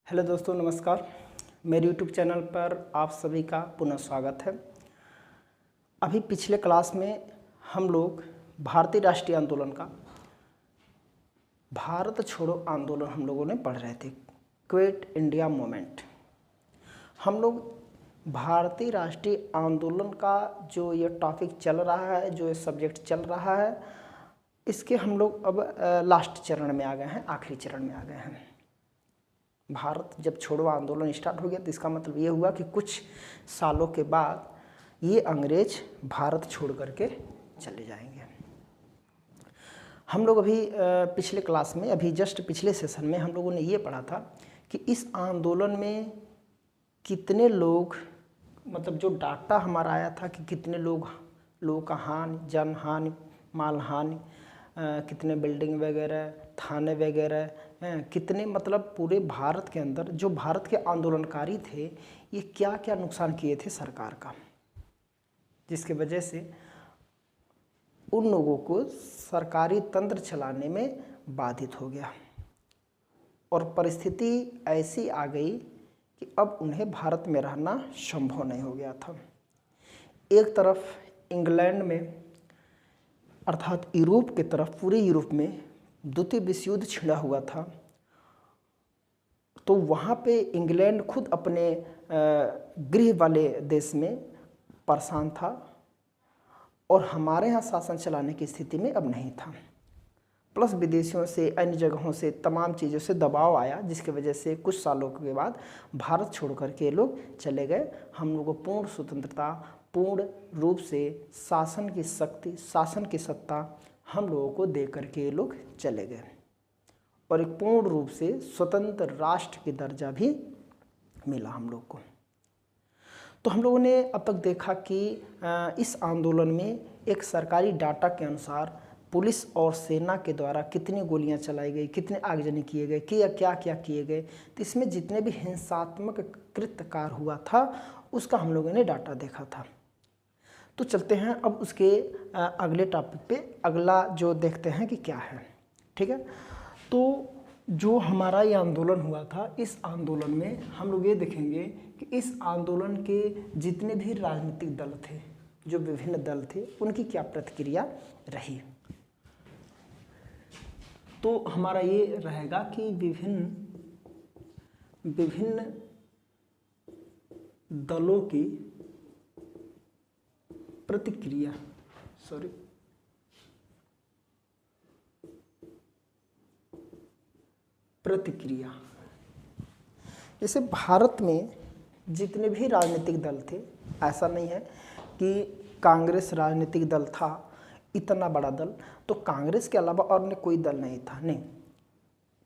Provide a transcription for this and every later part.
Hello दोस्तों, नमस्कार। मेरे यूट्यूब चैनल पर आप सभी का पुनः स्वागत है। अभी पिछले क्लास में हम लोग भारतीय राष्ट्रीय आंदोलन का भारत छोड़ो आंदोलन हम लोगों ने पढ़ रहे थे, क्विट इंडिया मूवमेंट। हम लोग भारतीय राष्ट्रीय आंदोलन का जो ये टॉपिक चल रहा है, जो ये सब्जेक्ट चल रहा है, इसके हम लोग अब लास्ट चरण में आ गए हैं, आखिरी चरण में आ गए हैं। भारत जब छोड़ो आंदोलन स्टार्ट हो गया तो इसका मतलब ये हुआ कि कुछ सालों के बाद ये अंग्रेज भारत छोड़ करके चले जाएंगे। हम लोग अभी पिछले क्लास में, अभी जस्ट पिछले सेशन में हम लोगों ने ये पढ़ा था कि इस आंदोलन में कितने लोग, मतलब जो डाटा हमारा आया था कि कितने लोगों का हानि, जन हानि, माल हानि, कितने बिल्डिंग वगैरह, थाने वगैरह, कितने, मतलब पूरे भारत के अंदर जो भारत के आंदोलनकारी थे ये क्या क्या नुकसान किए थे सरकार का, जिसके वजह से उन लोगों को सरकारी तंत्र चलाने में बाधित हो गया और परिस्थिति ऐसी आ गई कि अब उन्हें भारत में रहना संभव नहीं हो गया था। एक तरफ इंग्लैंड में, अर्थात यूरोप के तरफ, पूरे यूरोप में द्वितीय विश्व युद्ध छिड़ा हुआ था, तो वहाँ पे इंग्लैंड खुद अपने गृह वाले देश में परेशान था और हमारे यहाँ शासन चलाने की स्थिति में अब नहीं था। प्लस विदेशियों से, अन्य जगहों से, तमाम चीज़ों से दबाव आया, जिसकी वजह से कुछ सालों के बाद भारत छोड़ करके लोग चले गए। हम लोगों को पूर्ण स्वतंत्रता, पूर्ण रूप से शासन की शक्ति, शासन की सत्ता हम लोगों को दे करके ये लोग चले गए और एक पूर्ण रूप से स्वतंत्र राष्ट्र की दर्जा भी मिला हम लोग को। तो हम लोगों ने अब तक देखा कि इस आंदोलन में एक सरकारी डाटा के अनुसार पुलिस और सेना के द्वारा कितनी गोलियां चलाई गई, कितने आगजनी किए गए, क्या क्या किए गए, तो इसमें जितने भी हिंसात्मक कृत्य हुआ था उसका हम लोगों ने डाटा देखा था। तो चलते हैं अब उसके अगले टॉपिक पे, अगला जो देखते हैं कि क्या है। ठीक है, तो जो हमारा ये आंदोलन हुआ था, इस आंदोलन में हम लोग ये देखेंगे कि इस आंदोलन के जितने भी राजनीतिक दल थे, जो विभिन्न दल थे, उनकी क्या प्रतिक्रिया रही। तो हमारा ये रहेगा कि विभिन्न दलों की प्रतिक्रिया, जैसे भारत में जितने भी राजनीतिक दल थे, ऐसा नहीं है कि कांग्रेस राजनीतिक दल था इतना बड़ा दल, तो कांग्रेस के अलावा और कोई दल नहीं था, नहीं।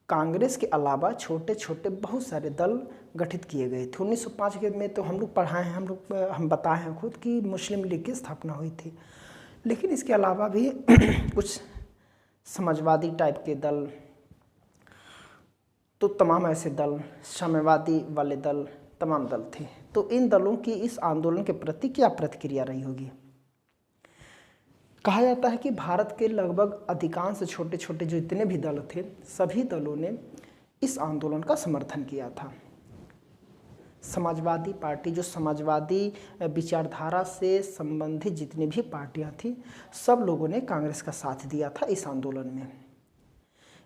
कांग्रेस के अलावा छोटे छोटे बहुत सारे दल गठित किए गए थे। 1905 के में तो हम लोग पढ़ाए हैं, हम बताए हैं खुद कि मुस्लिम लीग की स्थापना हुई थी, लेकिन इसके अलावा भी कुछ समाजवादी टाइप के दल, तो तमाम ऐसे दल, साम्यवादी वाले दल, तमाम दल थे। तो इन दलों की इस आंदोलन के प्रति क्या प्रतिक्रिया रही होगी। कहा जाता है कि भारत के लगभग अधिकांश छोटे छोटे जो इतने भी दल थे, सभी दलों ने इस आंदोलन का समर्थन किया था। समाजवादी पार्टी, जो समाजवादी विचारधारा से संबंधित जितनी भी पार्टियां थी, सब लोगों ने कांग्रेस का साथ दिया था इस आंदोलन में।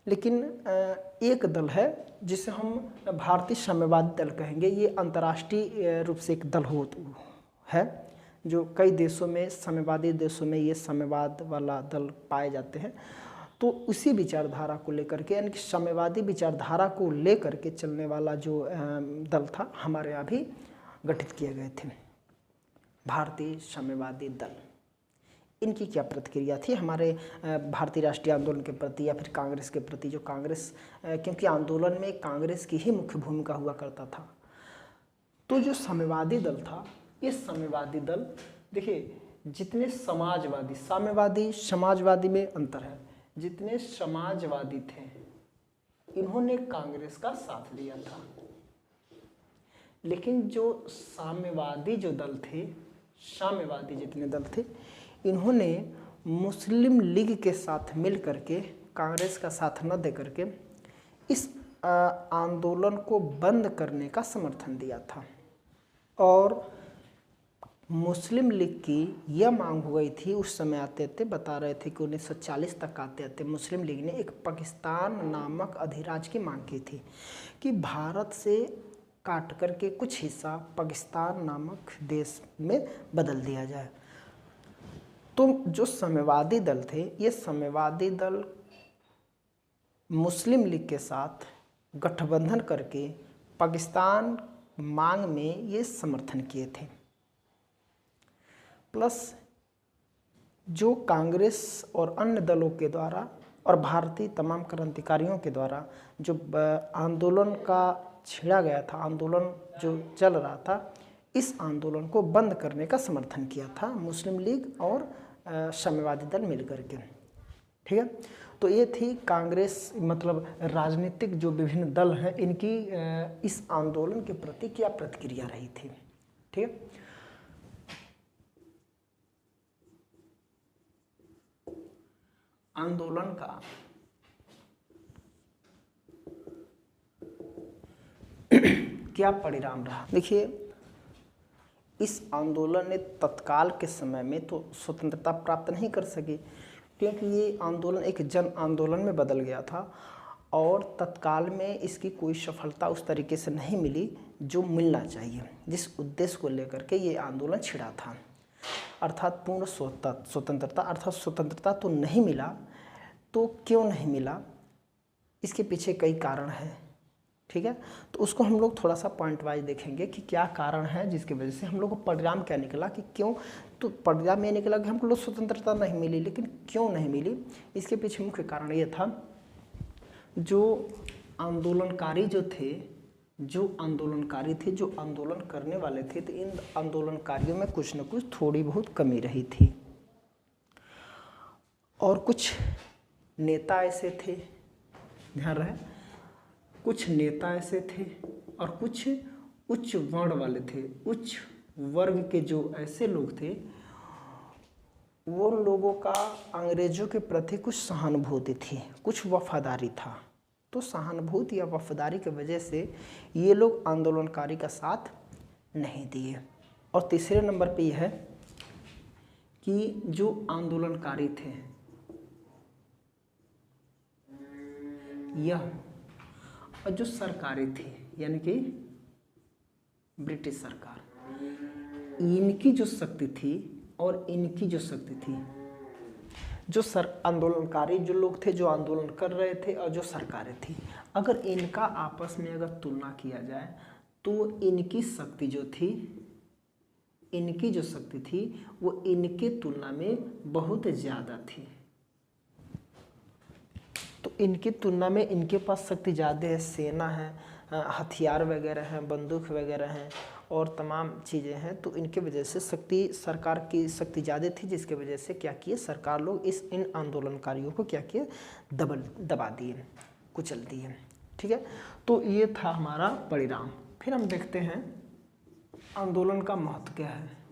लेकिन एक दल है जिसे हम भारतीय साम्यवादी दल कहेंगे, ये अंतर्राष्ट्रीय रूप से एक दल है, जो कई देशों में, साम्यवादी देशों में ये साम्यवाद वाला दल पाए जाते हैं। तो उसी विचारधारा को लेकर के, यानी कि साम्यवादी विचारधारा को लेकर के चलने वाला जो दल था, हमारे यहाँ भी गठित किए गए थे, भारतीय साम्यवादी दल। इनकी क्या प्रतिक्रिया थी हमारे भारतीय राष्ट्रीय आंदोलन के प्रति या फिर कांग्रेस के प्रति। जो कांग्रेस, क्योंकि आंदोलन में कांग्रेस की ही मुख्य भूमिका हुआ करता था। तो जो साम्यवादी दल था, ये साम्यवादी दल, देखिए, जितने समाजवादी, साम्यवादी समाजवादी में अंतर है, जितने समाजवादी थे इन्होंने कांग्रेस का साथ दिया था, लेकिन जो साम्यवादी जो दल थे, साम्यवादी जितने दल थे, इन्होंने मुस्लिम लीग के साथ मिल करके, कांग्रेस का साथ न दे करके, इस आंदोलन को बंद करने का समर्थन दिया था। और मुस्लिम लीग की यह मांग हो गई थी, उस समय आते आते बता रहे थे कि 1940 तक आते आते मुस्लिम लीग ने एक पाकिस्तान नामक अधिराज्य की मांग की थी कि भारत से काट करके कुछ हिस्सा पाकिस्तान नामक देश में बदल दिया जाए। तो जो साम्यवादी दल थे, ये साम्यवादी दल मुस्लिम लीग के साथ गठबंधन करके पाकिस्तान मांग में ये समर्थन किए थे। प्लस जो कांग्रेस और अन्य दलों के द्वारा और भारतीय तमाम क्रांतिकारियों के द्वारा जो आंदोलन का छेड़ा गया था, आंदोलन जो चल रहा था, इस आंदोलन को बंद करने का समर्थन किया था मुस्लिम लीग और साम्यवादी दल मिलकर के। ठीक है, तो ये थी कांग्रेस, मतलब राजनीतिक जो विभिन्न दल हैं, इनकी इस आंदोलन के प्रति क्या प्रतिक्रिया रही थी। ठीक है, आंदोलन का क्या परिणाम रहा। देखिए, इस आंदोलन ने तत्काल के समय में तो स्वतंत्रता प्राप्त नहीं कर सकी, क्योंकि ये आंदोलन एक जन आंदोलन में बदल गया था और तत्काल में इसकी कोई सफलता उस तरीके से नहीं मिली जो मिलना चाहिए, जिस उद्देश्य को लेकर के ये आंदोलन छिड़ा था, अर्थात पूर्ण स्वतंत्रता। अर्थात स्वतंत्रता तो नहीं मिला, तो क्यों नहीं मिला, इसके पीछे कई कारण हैं। ठीक है, तो उसको हम लोग थोड़ा सा पॉइंट वाइज देखेंगे कि क्या कारण है जिसकी वजह से हम लोग को परिणाम क्या निकला, कि क्यों। तो परिणाम ये निकला कि हमको लोग स्वतंत्रता नहीं मिली, लेकिन क्यों नहीं मिली, इसके पीछे मुख्य कारण ये था, जो आंदोलनकारी जो आंदोलन करने वाले थे, तो इन आंदोलनकारियों में कुछ न कुछ थोड़ी बहुत कमी रही थी। और कुछ नेता ऐसे थे, ध्यान रहे, कुछ नेता ऐसे थे और कुछ उच्च वर्ण वाले थे, उच्च वर्ग के जो ऐसे लोग थे, वो लोगों का अंग्रेजों के प्रति कुछ सहानुभूति थी, कुछ वफादारी था। तो सहानुभूति या वफादारी की वजह से ये लोग आंदोलनकारी का साथ नहीं दिए। और तीसरे नंबर पे यह है कि जो आंदोलनकारी थे, यह और जो सरकारें थी, यानी कि ब्रिटिश सरकार, इनकी जो शक्ति थी और इनकी जो शक्ति थी, जो आंदोलनकारी जो लोग थे, जो आंदोलन कर रहे थे, और जो सरकारें थी, अगर इनका आपस में अगर तुलना किया जाए तो इनकी शक्ति जो थी, इनकी जो शक्ति थी वो इनके तुलना में बहुत ज़्यादा थी। तो इनकी तुलना में इनके पास शक्ति ज़्यादा है, सेना है, हथियार वगैरह हैं, बंदूक वगैरह हैं और तमाम चीज़ें हैं। तो इनके वजह से सरकार की शक्ति ज़्यादा थी, जिसके वजह से क्या किए सरकार लोग इन आंदोलनकारियों को क्या किए, दबा दिए, कुचल दिए। ठीक है, तो ये था हमारा परिणाम। फिर हम देखते हैं आंदोलन का महत्व क्या है।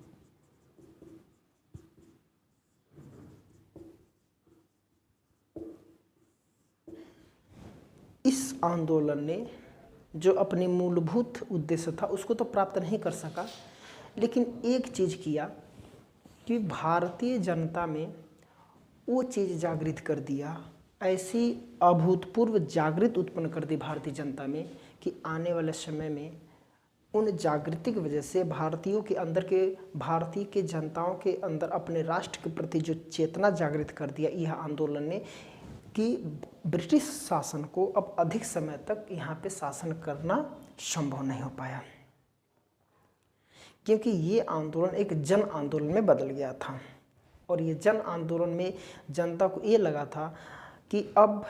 इस आंदोलन ने जो अपनी मूलभूत उद्देश्य था उसको तो प्राप्त नहीं कर सका, लेकिन एक चीज़ किया कि भारतीय जनता में वो चीज़ जागृत कर दिया, ऐसी अभूतपूर्व जागृत उत्पन्न कर दी भारतीय जनता में कि आने वाले समय में उन जागृति की वजह से भारतीयों के अंदर के, भारतीय के जनताओं के अंदर अपने राष्ट्र के प्रति जो चेतना जागृत कर दिया यह आंदोलन ने, कि ब्रिटिश शासन को अब अधिक समय तक यहाँ पे शासन करना संभव नहीं हो पाया, क्योंकि ये आंदोलन एक जन आंदोलन में बदल गया था। और ये जन आंदोलन में जनता को ये लगा था कि अब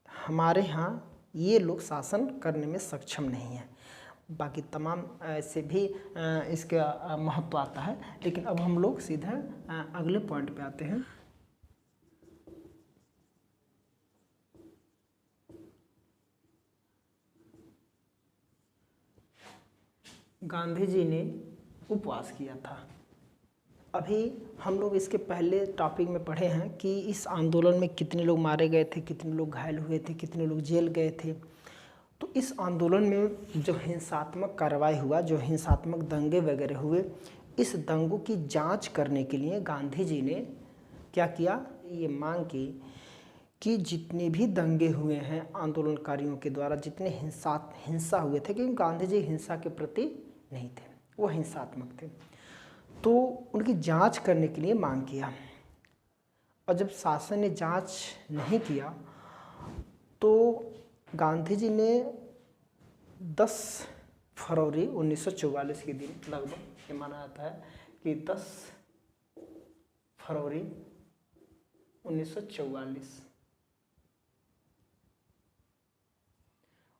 हमारे यहाँ ये लोग शासन करने में सक्षम नहीं है। बाकी तमाम ऐसे भी इसका महत्व आता है, लेकिन अब हम लोग सीधा अगले पॉइंट पे आते हैं। गांधी जी ने उपवास किया था। अभी हम लोग इसके पहले टॉपिक में पढ़े हैं कि इस आंदोलन में कितने लोग मारे गए थे, कितने लोग घायल हुए थे, कितने लोग जेल गए थे, तो इस आंदोलन में जो हिंसात्मक कार्रवाई हुआ, जो हिंसात्मक दंगे वगैरह हुए, इस दंगों की जांच करने के लिए गांधी जी ने क्या किया, ये मांग की कि जितने भी दंगे हुए हैं आंदोलनकारियों के द्वारा, जितने हिंसा हुए थे, क्योंकि गांधी जी हिंसा के प्रति नहीं थे, वो हिंसात्मक थे, तो उनकी जांच करने के लिए मांग किया। और जब शासन ने जांच नहीं किया तो गांधी जी ने 10 फरवरी 1944 के दिन, लगभग ये माना जाता है कि 10 फरवरी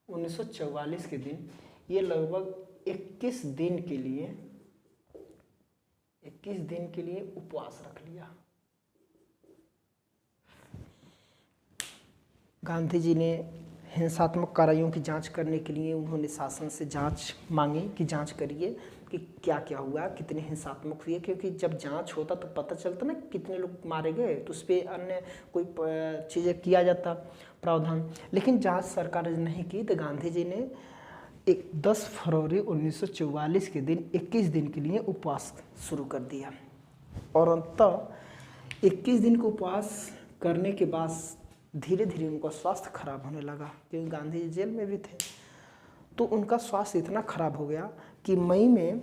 1944 के दिन, ये लगभग 21 दिन के लिए उपवास रख लिया। गांधी जी ने हिंसात्मक कार्यों की जांच करने के लिए उन्होंने शासन से जांच मांगी कि जांच करिए कि क्या क्या हुआ, कितने हिंसात्मक हुए, क्योंकि जब जांच होता तो पता चलता ना कितने लोग मारे गए, तो उस पर अन्य कोई चीज़ें किया जाता प्रावधान। लेकिन जांच सरकार ने नहीं की, तो गांधी जी ने 10 फरवरी 1944 के दिन 21 दिन के लिए उपवास शुरू कर दिया। और अंततः 21 दिन का उपवास करने के बाद धीरे धीरे उनका स्वास्थ्य खराब होने लगा, क्योंकि गांधी जी जेल में भी थे। तो उनका स्वास्थ्य इतना खराब हो गया कि मई में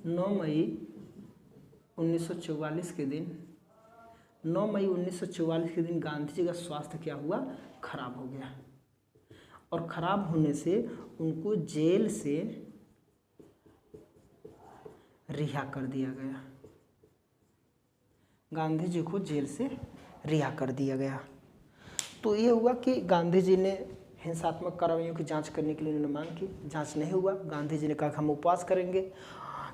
9 मई 1944 के दिन 9 मई 1944 के दिन गांधी जी का स्वास्थ्य क्या हुआ, खराब हो गया। और खराब होने से उनको जेल से रिहा कर दिया गया। गांधी जी को जेल से रिहा कर दिया गया। तो ये हुआ कि गांधी जी ने हिंसात्मक कार्रवाइयों की जांच करने के लिए उन्होंने मांग की, जांच नहीं हुआ। गांधी जी ने कहा कि हम उपवास करेंगे।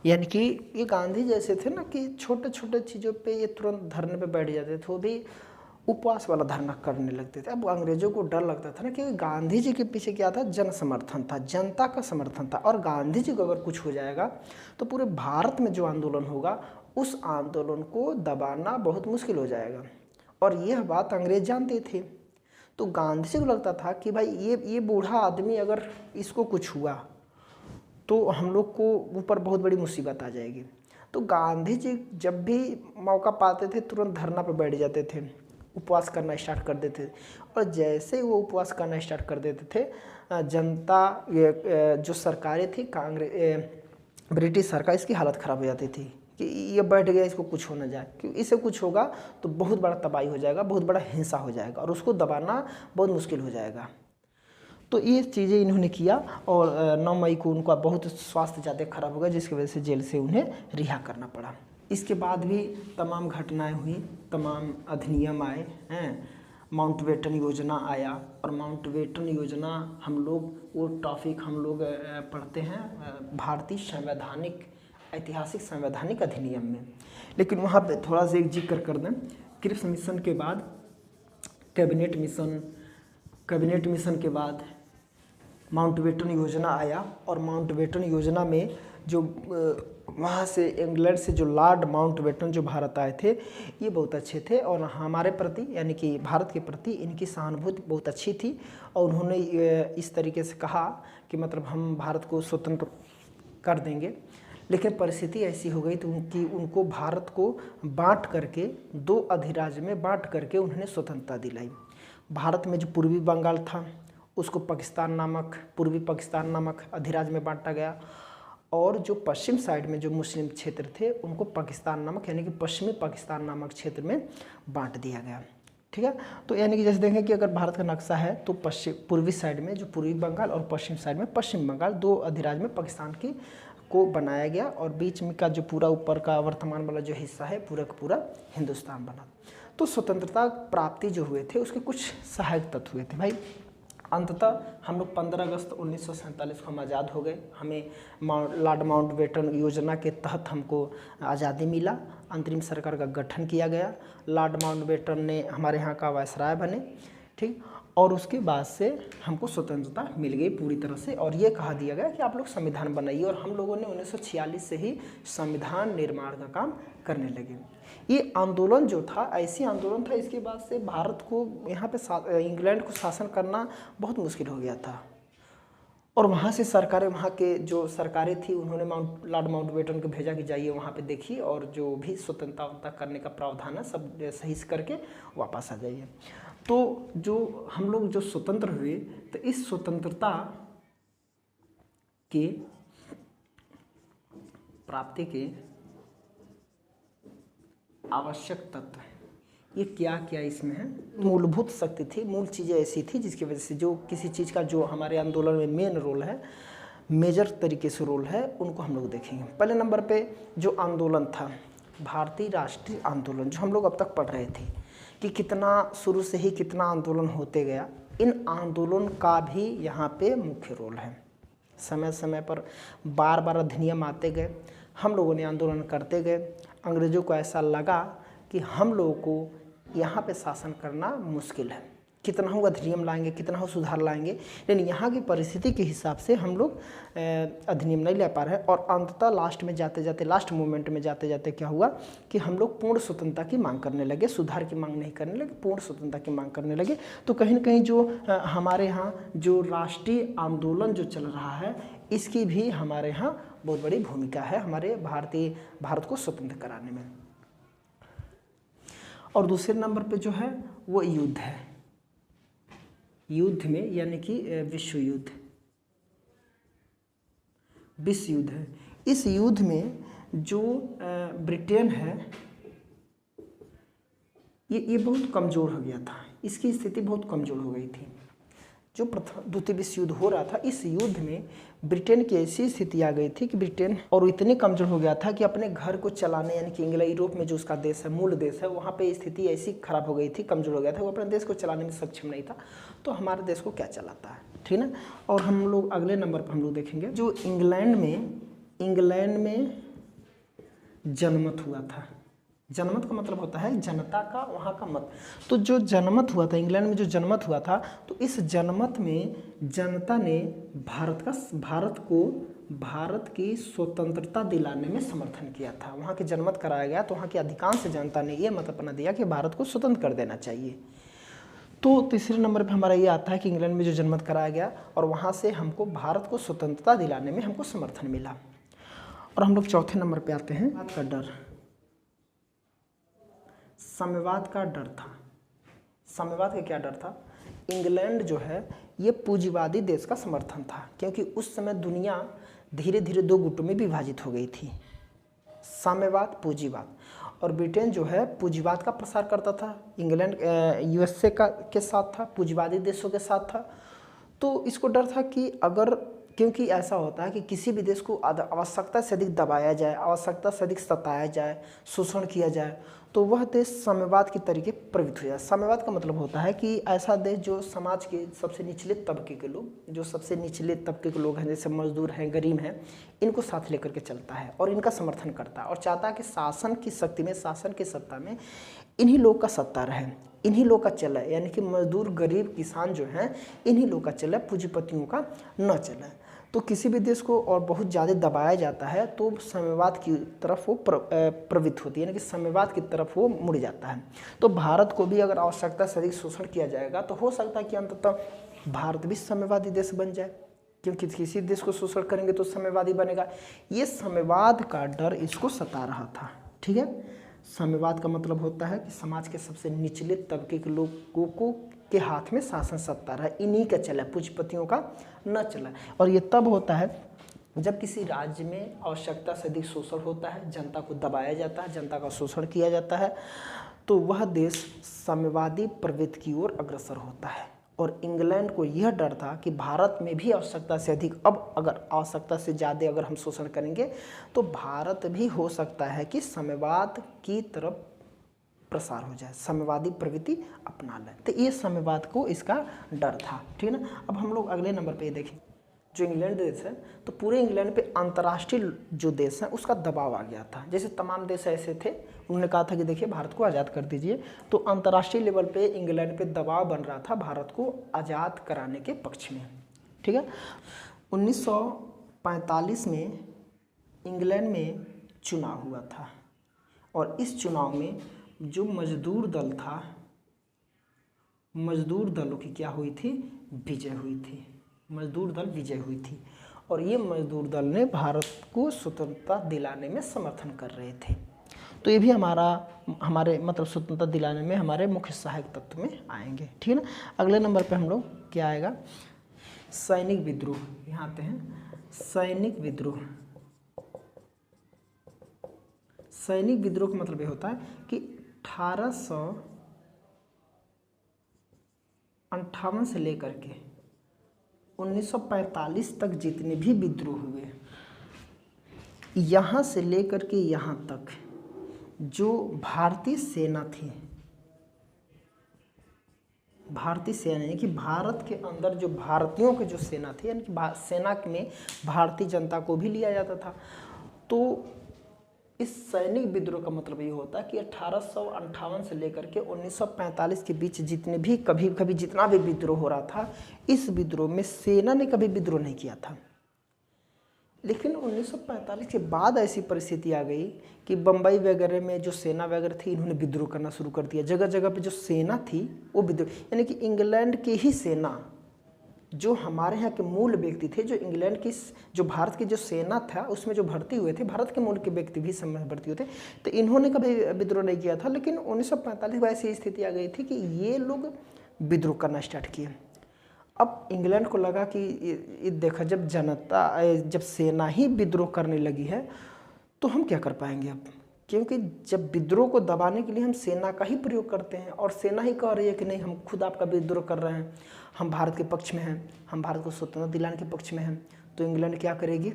यानी कि ये गांधी जैसे थे ना कि छोटे छोटे चीज़ों पे ये तुरंत धरने पे बैठ जाते थे, वो भी उपवास वाला धरना करने लगते थे। अब अंग्रेजों को डर लगता था ना कि गांधी जी के पीछे क्या था, जन समर्थन था, जनता का समर्थन था। और गांधी जी को अगर कुछ हो जाएगा तो पूरे भारत में जो आंदोलन होगा उस आंदोलन को दबाना बहुत मुश्किल हो जाएगा। और यह बात अंग्रेज जानते थे। तो गांधी जी को लगता था कि भाई ये बूढ़ा आदमी अगर इसको कुछ हुआ तो हम लोग को ऊपर बहुत बड़ी मुसीबत आ जाएगी। तो गांधी जी जब भी मौका पाते थे तुरंत धरना पर बैठ जाते थे, उपवास करना स्टार्ट कर देते थे। और जैसे वो उपवास करना स्टार्ट कर देते थे, जनता जो सरकारें थी, कांग्रेस ब्रिटिश सरकार, इसकी हालत ख़राब हो जाती थी कि ये बैठ गया, इसको कुछ हो ना जाए, क्योंकि इसे कुछ होगा तो बहुत बड़ा तबाही हो जाएगा, बहुत बड़ा हिंसा हो जाएगा और उसको दबाना बहुत मुश्किल हो जाएगा। तो ये चीज़ें इन्होंने किया। और 9 मई को उनका बहुत स्वास्थ्य ज़्यादा खराब हो गया, जिसकी वजह से जेल से उन्हें रिहा करना पड़ा। इसके बाद भी तमाम घटनाएं हुई, तमाम अधिनियम आए हैं। माउंटबेटन योजना आया, और माउंटबेटन योजना हम लोग वो टॉपिक हम लोग पढ़ते हैं भारतीय संवैधानिक ऐतिहासिक संवैधानिक अधिनियम में। लेकिन वहाँ पे थोड़ा सा एक जिक्र कर दें, क्रिप्स मिशन के बाद कैबिनेट मिशन के बाद माउंटबेटन योजना आया। और माउंटबेटन योजना में जो वहाँ से इंग्लैंड से जो लॉर्ड माउंटबेटन जो भारत आए थे, ये बहुत अच्छे थे और हमारे प्रति यानी कि भारत के प्रति इनकी सहानुभूति बहुत अच्छी थी। और उन्होंने इस तरीके से कहा कि मतलब हम भारत को स्वतंत्र कर देंगे। लेकिन परिस्थिति ऐसी हो गई तो उनको भारत को बांट करके 2 अधिराज्य में बांट करके उन्होंने स्वतंत्रता दिलाई। भारत में जो पूर्वी बंगाल था उसको पूर्वी पाकिस्तान नामक अधिराज्य में बांटा गया, और जो पश्चिम साइड में जो मुस्लिम क्षेत्र थे उनको पाकिस्तान नामक यानी कि पश्चिमी पाकिस्तान नामक क्षेत्र में बांट दिया गया। ठीक है, तो यानी कि जैसे देखें कि अगर भारत का नक्शा है तो पूर्वी साइड में जो पूर्वी बंगाल और पश्चिम साइड में पश्चिम बंगाल, 2 अधिराज्य में पाकिस्तान को बनाया गया, और बीच में का जो पूरा ऊपर का वर्तमान वाला जो हिस्सा है पूरा का पूरा हिंदुस्तान बना। तो स्वतंत्रता प्राप्ति जो हुए थे उसके कुछ सहायक तत्व हुए थे भाई। अंततः हम लोग 15 अगस्त 1947 को हम आज़ाद हो गए। हमें लॉर्ड माउंटबेटन योजना के तहत हमको आज़ादी मिला, अंतरिम सरकार का गठन किया गया, लॉर्ड माउंटबेटन ने हमारे यहाँ का वायसराय बने। ठीक, और उसके बाद से हमको स्वतंत्रता मिल गई पूरी तरह से। और ये कहा दिया गया कि आप लोग संविधान बनाइए, और हम लोगों ने 1946 से ही संविधान निर्माण का काम करने लगे। ये आंदोलन जो था ऐसी आंदोलन था, इसके बाद से भारत को यहाँ पे इंग्लैंड को शासन करना बहुत मुश्किल हो गया था। और वहाँ से सरकारें, वहाँ के जो सरकारें थी, उन्होंने लॉर्ड माउंटबेटन को भेजा कि जाइए वहाँ पे देखिए और जो भी स्वतंत्रता करने का प्रावधान है सब सही से करके वापस आ जाइए। तो जो हम लोग जो स्वतंत्र हुए, तो इस स्वतंत्रता के प्राप्ति के आवश्यक तत्व ये क्या क्या इसमें है? मूलभूत शक्ति थी, मूल चीज़ें ऐसी थी जिसकी वजह से जो किसी चीज़ का जो हमारे आंदोलन में मेन रोल है, मेजर तरीके से रोल है, उनको हम लोग देखेंगे। पहले नंबर पे जो आंदोलन था, भारतीय राष्ट्रीय आंदोलन, जो हम लोग अब तक पढ़ रहे थे कि कितना शुरू से ही कितना आंदोलन होते गया, इन आंदोलन का भी यहाँ पे मुख्य रोल है। समय समय पर बार बार अधिनियम आते गए, हम लोगों ने आंदोलन करते गए। अंग्रेज़ों को ऐसा लगा कि हम लोगों को यहाँ पे शासन करना मुश्किल है, कितना हो अधिनियम लाएंगे, कितना हो सुधार लाएंगे, लेकिन यहाँ की परिस्थिति के हिसाब से हम लोग अधिनियम नहीं ले पा रहे हैं। और अंततः लास्ट में जाते जाते, लास्ट मोमेंट में जाते जाते क्या हुआ कि हम लोग पूर्ण स्वतंत्रता की मांग करने लगे, सुधार की मांग नहीं करने लगे, पूर्ण स्वतंत्रता की मांग करने लगे। तो कहीं ना कहीं जो हमारे यहाँ जो राष्ट्रीय आंदोलन जो चल रहा है, इसकी भी हमारे यहाँ बहुत बड़ी भूमिका है हमारे भारत को स्वतंत्र कराने में। और दूसरे नंबर पे जो है वो युद्ध है। युद्ध में यानी कि विश्व युद्ध है। इस युद्ध में जो ब्रिटेन है ये बहुत कमज़ोर हो गया था, इसकी स्थिति बहुत कमज़ोर हो गई थी। जो द्वितीय विश्व युद्ध हो रहा था, इस युद्ध में ब्रिटेन की ऐसी स्थिति आ गई थी कि ब्रिटेन और इतने कमज़ोर हो गया था कि अपने घर को चलाने, यानी कि इंग्लैंड, यूरोप में जो उसका देश है, मूल देश है, वहाँ पे स्थिति ऐसी खराब हो गई थी, कमज़ोर हो गया था, वो अपने देश को चलाने में सक्षम नहीं था। तो हमारे देश को क्या चलाता है, ठीक ना। और हम लोग अगले नंबर पर हम लोग देखेंगे जो इंग्लैंड में जनमत हुआ था। जनमत का मतलब होता है जनता का वहाँ का मत। तो जो जनमत हुआ था, इंग्लैंड में जो जनमत हुआ था, तो इस जनमत में जनता ने भारत की स्वतंत्रता दिलाने में समर्थन किया था। वहाँ की जनमत कराया गया, तो वहाँ की अधिकांश जनता ने ये मत अपना दिया कि भारत को स्वतंत्र कर देना चाहिए। तो तीसरे नंबर पे हमारा ये आता है कि इंग्लैंड में जो जनमत कराया गया और वहाँ से हमको भारत को स्वतंत्रता दिलाने में हमको समर्थन मिला। और हम लोग चौथे नंबर पे आते हैं, बात का डर। साम्यवाद का डर था। साम्यवाद का क्या डर था? इंग्लैंड जो है ये पूंजीवादी देश का समर्थन था, क्योंकि उस समय दुनिया धीरे धीरे दो गुटों में विभाजित हो गई थी, साम्यवाद, पूंजीवाद। और ब्रिटेन जो है पूंजीवाद का प्रसार करता था, इंग्लैंड यूएसए के साथ था, पूंजीवादी देशों के साथ था। तो इसको डर था कि अगर, क्योंकि ऐसा होता है कि किसी भी देश को आवश्यकता से अधिक दबाया जाए, आवश्यकता से अधिक सताया जाए, शोषण किया जाए, तो वह देश साम्यवाद के तरीके प्रवृत्त हो जाए। साम्यवाद का मतलब होता है कि ऐसा देश जो समाज के सबसे निचले तबके के लोग, जो सबसे निचले तबके के लोग हैं, जैसे मजदूर हैं, गरीब हैं, इनको साथ लेकर के चलता है और इनका समर्थन करता है और चाहता है कि शासन की शक्ति में, शासन की सत्ता में इन्हीं लोग का सत्ता रहे, इन्हीं लोग का चले, यानी कि मजदूर, गरीब, किसान जो हैं, इन्हीं लोग का चले, पूंजीपतियों का न चले। तो किसी भी देश को और बहुत ज़्यादा दबाया जाता है तो साम्यवाद की तरफ वो प्रवृत्त होती है, यानी कि साम्यवाद की तरफ वो मुड़ जाता है। तो भारत को भी अगर आवश्यकता से अधिक शोषण किया जाएगा तो हो सकता है कि अंततः भारत भी साम्यवादी देश बन जाए, क्योंकि किसी देश को शोषण करेंगे तो साम्यवादी बनेगा। ये साम्यवाद का डर इसको सता रहा था, ठीक है। साम्यवाद का मतलब होता है कि समाज के सबसे निचले तबके के लोगों को के हाथ में शासन सत्ता रहा, इन्हीं का चला, पूंजीपतियों का न चला। और ये तब होता है जब किसी राज्य में आवश्यकता से अधिक शोषण होता है, जनता को दबाया जाता है, जनता का शोषण किया जाता है, तो वह देश साम्यवादी प्रवृत्ति की ओर अग्रसर होता है। और इंग्लैंड को यह डर था कि भारत में भी आवश्यकता से अधिक, अब अगर आवश्यकता से ज़्यादा अगर हम शोषण करेंगे तो भारत भी हो सकता है कि साम्यवाद की तरफ प्रसार हो जाए, साम्यवादी प्रवृत्ति अपना लें। तो ये साम्यवाद को इसका डर था, ठीक है ना। अब हम लोग अगले नंबर पे देखें, जो इंग्लैंड देश है, तो पूरे इंग्लैंड पे अंतर्राष्ट्रीय जो देश है उसका दबाव आ गया था। जैसे तमाम देश ऐसे थे, उन्होंने कहा था कि देखिए भारत को आज़ाद कर दीजिए, तो अंतर्राष्ट्रीय लेवल पे इंग्लैंड पे दबाव बन रहा था भारत को आज़ाद कराने के पक्ष में, ठीक है। 1945 में इंग्लैंड में चुनाव हुआ था और इस चुनाव में जो मजदूर दल था, मजदूर दलों की क्या हुई थी, विजय हुई थी। मजदूर दल विजय हुई थी और ये मजदूर दल ने भारत को स्वतंत्रता दिलाने में समर्थन कर रहे थे। तो ये भी हमारे मतलब स्वतंत्रता दिलाने में हमारे मुख्य सहायक तत्व में आएंगे। ठीक है ना। अगले नंबर पे हम लोग क्या आएगा, सैनिक विद्रोह। यहाँ आते हैं सैनिक विद्रोह। सैनिक विद्रोह का मतलब ये होता है कि 1858 से लेकर के 1945 तक जितने भी विद्रोह हुए, यहाँ से लेकर के यहाँ तक जो भारतीय सेना थी, भारतीय सेना यानी कि भारत के अंदर जो भारतीयों की जो सेना थी, यानी कि सेना में भारतीय जनता को भी लिया जाता था। तो इस सैनिक विद्रोह का मतलब ये होता है कि 1858 से लेकर के 1945 के बीच जितने भी कभी जितना भी विद्रोह हो रहा था, इस विद्रोह में सेना ने कभी विद्रोह नहीं किया था। लेकिन 1945 के बाद ऐसी परिस्थिति आ गई कि बम्बई वगैरह में जो सेना वगैरह थी, इन्होंने विद्रोह करना शुरू कर दिया। जगह जगह पे जो सेना थी वो विद्रोह, यानी कि इंग्लैंड की ही सेना, जो हमारे यहाँ के मूल व्यक्ति थे, जो इंग्लैंड की जो भारत की जो सेना था उसमें जो भर्ती हुए थे, भारत के मूल के व्यक्ति भी समय भर्ती हुए थे, तो इन्होंने कभी विद्रोह नहीं किया था। लेकिन 1945 में ऐसी स्थिति आ गई थी कि ये लोग विद्रोह करना स्टार्ट किए। अब इंग्लैंड को लगा कि देखा जब सेना ही विद्रोह करने लगी है तो हम क्या कर पाएंगे अब, क्योंकि जब विद्रोह को दबाने के लिए हम सेना का ही प्रयोग करते हैं और सेना ही कह रही है कि नहीं हम खुद आपका विद्रोह कर रहे हैं, हम भारत के पक्ष में हैं, हम भारत को स्वतंत्रता दिलाने के पक्ष में हैं, तो इंग्लैंड क्या करेगी,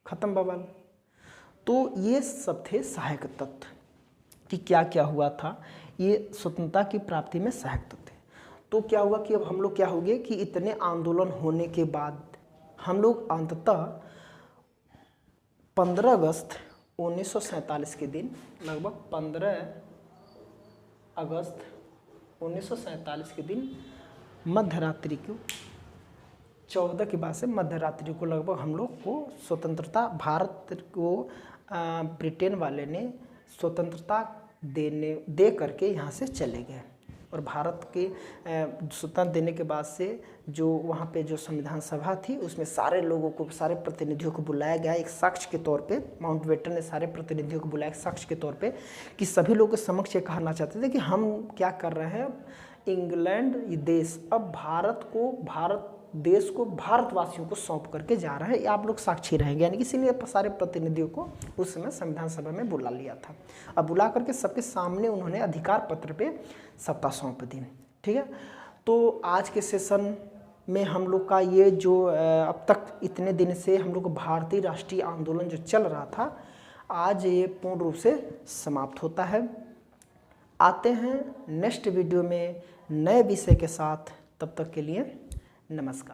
खत्म बवाल। तो ये सब थे सहायक तत्व कि क्या क्या हुआ था, ये स्वतंत्रता की प्राप्ति में सहायक तत्व थे। तो क्या हुआ कि अब हम लोग क्या हो गए कि इतने आंदोलन होने के बाद हम लोग अंततः 15 अगस्त 1947 के दिन, लगभग 15 अगस्त 1947 के दिन मध्यरात्रि को 14 के बाद से मध्यरात्रि को लगभग हम लोग को स्वतंत्रता, भारत को ब्रिटेन वाले ने स्वतंत्रता दे करके यहाँ से चले गए। और भारत के स्वतंत्रता देने के बाद से जो वहाँ पे जो संविधान सभा थी उसमें सारे लोगों को, सारे प्रतिनिधियों को बुलाया गया एक साक्ष्य के तौर पे। माउंटबेटन ने सारे प्रतिनिधियों को बुलाया एक साक्ष्य के तौर पे कि सभी लोगों के समक्ष ये कहना चाहते थे कि हम क्या कर रहे हैं, इंग्लैंड ये देश अब भारत देश को भारतवासियों को सौंप करके जा रहा है, आप लोग साक्षी रहेंगे। यानी कि इसीलिए सारे प्रतिनिधियों को उस समय संविधान सभा में बुला लिया था। अब बुला करके सबके सामने उन्होंने अधिकार पत्र पे सत्ता सौंप दी। ठीक है। तो आज के सेशन में हम लोग का ये जो अब तक इतने दिन से हम लोग भारतीय राष्ट्रीय आंदोलन जो चल रहा था, आज ये पूर्ण रूप से समाप्त होता है। आते हैं नेक्स्ट वीडियो में नए विषय के साथ, तब तक के लिए नमस्कार।